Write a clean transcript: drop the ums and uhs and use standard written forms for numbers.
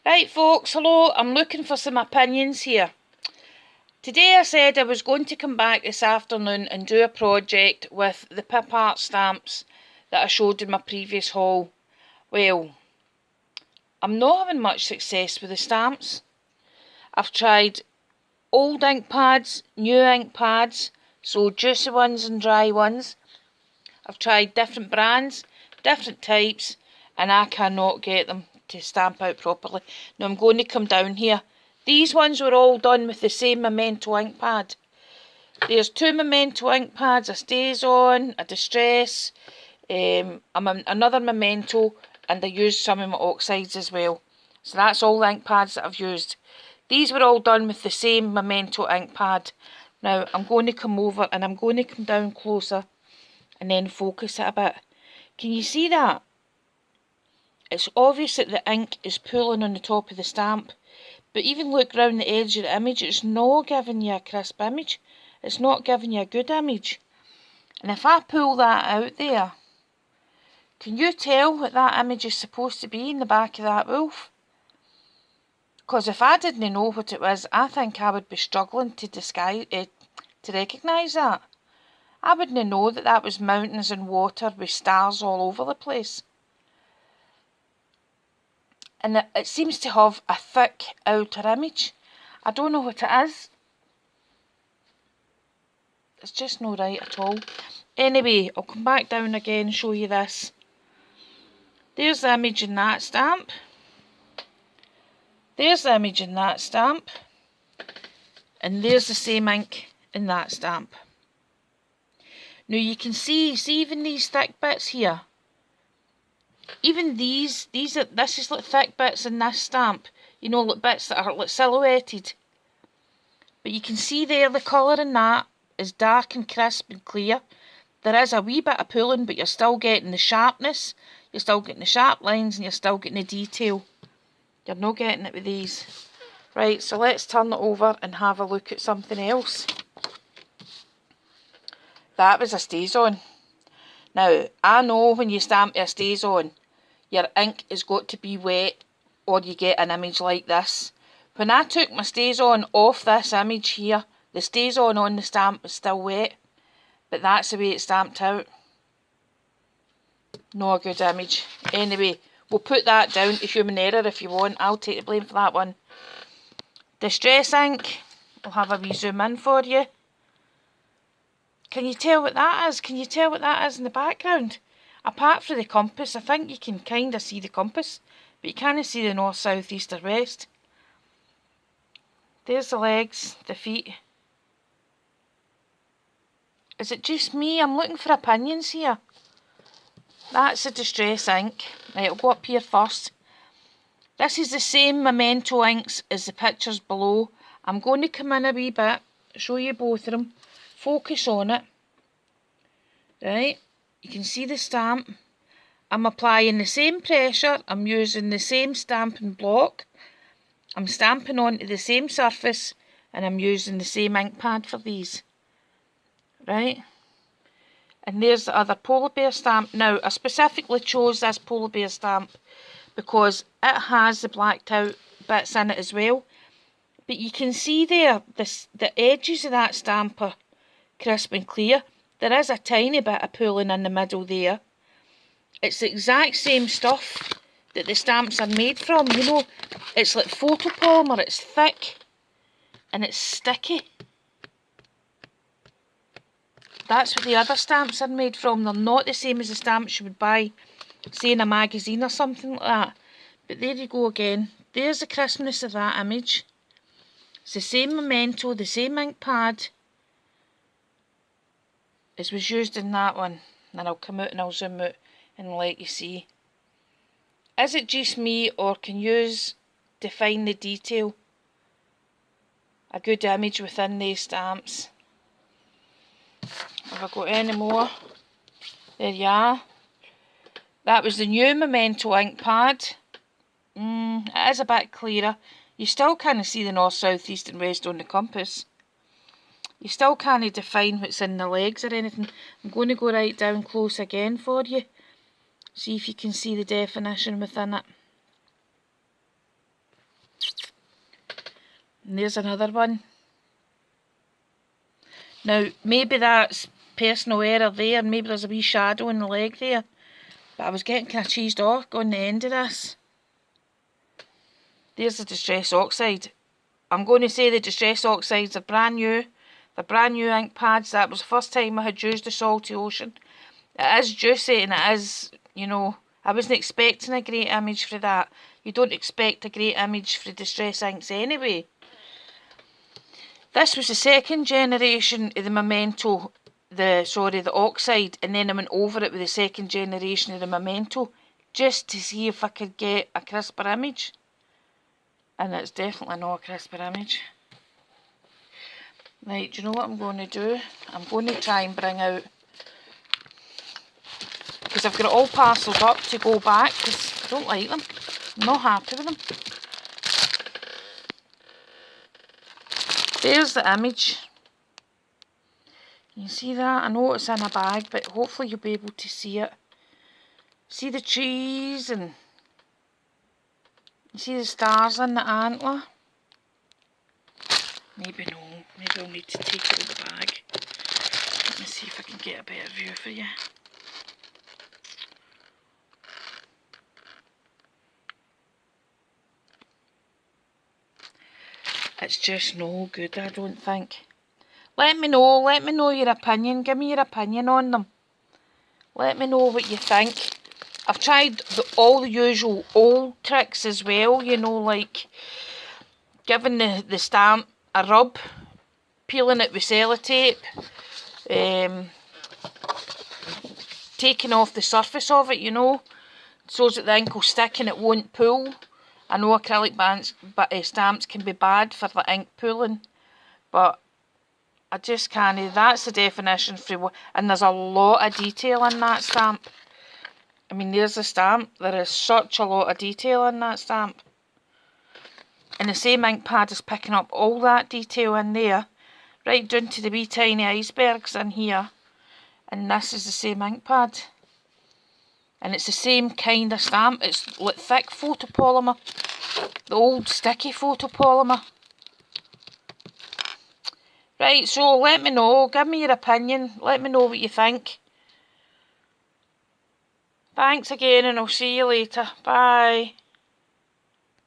Right folks, hello, I'm looking for some opinions here. Today I said I was going to come back this afternoon and do a project with the Pipart stamps that I showed in my previous haul. Well, I'm not having much success with the stamps. I've tried old ink pads, new ink pads, so juicy ones and dry ones. I've tried different brands, different types, and I cannot get them to stamp out properly. Now I'm going to come down here. These ones were all done with the same Memento ink pad. There's two Memento ink pads, a StazOn, a Distress, another Memento, and I used some of my oxides as well. So that's all the ink pads that I've used. These were all done with the same Memento ink pad. Now I'm going to come over and I'm going to come down closer and then focus it a bit. Can you see that? It's obvious that the ink is pulling on the top of the stamp, but even look round the edge of the image, it's not giving you a crisp image. It's not giving you a good image. And if I pull that out there, can you tell what that image is supposed to be in the back of that wolf? Because if I didn't know what it was, I think I would be struggling to recognise that. I wouldn't know that that was mountains and water with stars all over the place. And it seems to have a thick outer image. I don't know what it is. It's just not right at all. Anyway, I'll come back down again and show you this. There's the image in that stamp. There's the image in that stamp. And there's the same ink in that stamp. Now you can see even these thick bits here. Even this is like thick bits in this stamp. You know, like bits that are like silhouetted. But you can see there the colour in that is dark and crisp and clear. There is a wee bit of pulling, but you're still getting the sharpness. You're still getting the sharp lines and you're still getting the detail. You're not getting it with these. Right, so let's turn it over and have a look at something else. That was a StazOn. Now, I know when you stamp a StazOn, your ink has got to be wet or you get an image like this. When I took my StazOn off this image here, the StazOn on the stamp was still wet, but that's the way it's stamped out. Not a good image. Anyway, we'll put that down to human error if you want. I'll take the blame for that one. Distress ink, I'll have a wee zoom in for you. Can you tell what that is? Can you tell what that is in the background? Apart from the compass, I think you can kind of see the compass, but you can't see the north, south, east or west. There's the legs, the feet. Is it just me? I'm looking for opinions here. That's the Distress ink. Right, I'll go up here first. This is the same Memento inks as the pictures below. I'm going to come in a wee bit, show you both of them. Focus on it. Right, you can see the stamp. I'm applying the same pressure. I'm using the same stamping block. I'm stamping onto the same surface and I'm using the same ink pad for these. Right, and there's the other polar bear stamp. Now, I specifically chose this polar bear stamp because it has the blacked out bits in it as well. But you can see there, the edges of that stamp are crisp and clear. There is a tiny bit of pulling in the middle there. It's the exact same stuff that the stamps are made from. You know, it's like photopolymer, it's thick and it's sticky. That's what the other stamps are made from. They're not the same as the stamps you would buy, say in a magazine or something like that. But there you go again. There's the crispness of that image. It's the same Memento, the same ink pad as was used in that one. And I'll come out and I'll zoom out and let you see. Is it just me, or can you define the detail? A good image within these stamps. Have I got any more? There you are. That was the new Memento ink pad. It is a bit clearer. You still can't see the north, south, east and west on the compass. You still can't define what's in the legs or anything. I'm going to go right down close again for you. See if you can see the definition within it. And there's another one. Now, maybe that's personal error there. Maybe there's a wee shadow in the leg there. But I was getting kind of cheesed off on the end of this. There's the Distress Oxide. I'm going to say the Distress Oxides are brand new. They're brand new ink pads. That was the first time I had used the Salty Ocean. It is juicy and it is, you know, I wasn't expecting a great image for that. You don't expect a great image for Distress inks anyway. This was the second generation of the Memento, the Oxide, and then I went over it with the second generation of the Memento, just to see if I could get a crisper image. And it's definitely not a crisper image. Right, do you know what I'm going to do? I'm going to try and bring out, because I've got it all parcelled up to go back, because I don't like them. I'm not happy with them. There's the image. You see that? I know it's in a bag, but hopefully you'll be able to see it. See the trees and you see the stars in the antler? Maybe no. Maybe I'll need to take it out of the bag. Let me see if I can get a better view for you. It's just no good, I don't think. Let me know your opinion. Give me your opinion on them. Let me know what you think. I've tried all the usual old tricks as well, you know, like giving the stamp a rub, peeling it with sellotape, taking off the surface of it, you know, so that the ink will stick and it won't pull. I know acrylic stamps can be bad for the ink pooling, but I just can't. That's the definition for, and there's a lot of detail in that stamp. I mean, there's the stamp. There is such a lot of detail in that stamp. And the same ink pad is picking up all that detail in there, right down to the wee tiny icebergs in here. And this is the same ink pad. And it's the same kind of stamp. It's like thick photopolymer. The old sticky photopolymer. Right, so let me know. Give me your opinion. Let me know what you think. Thanks again and I'll see you later. Bye.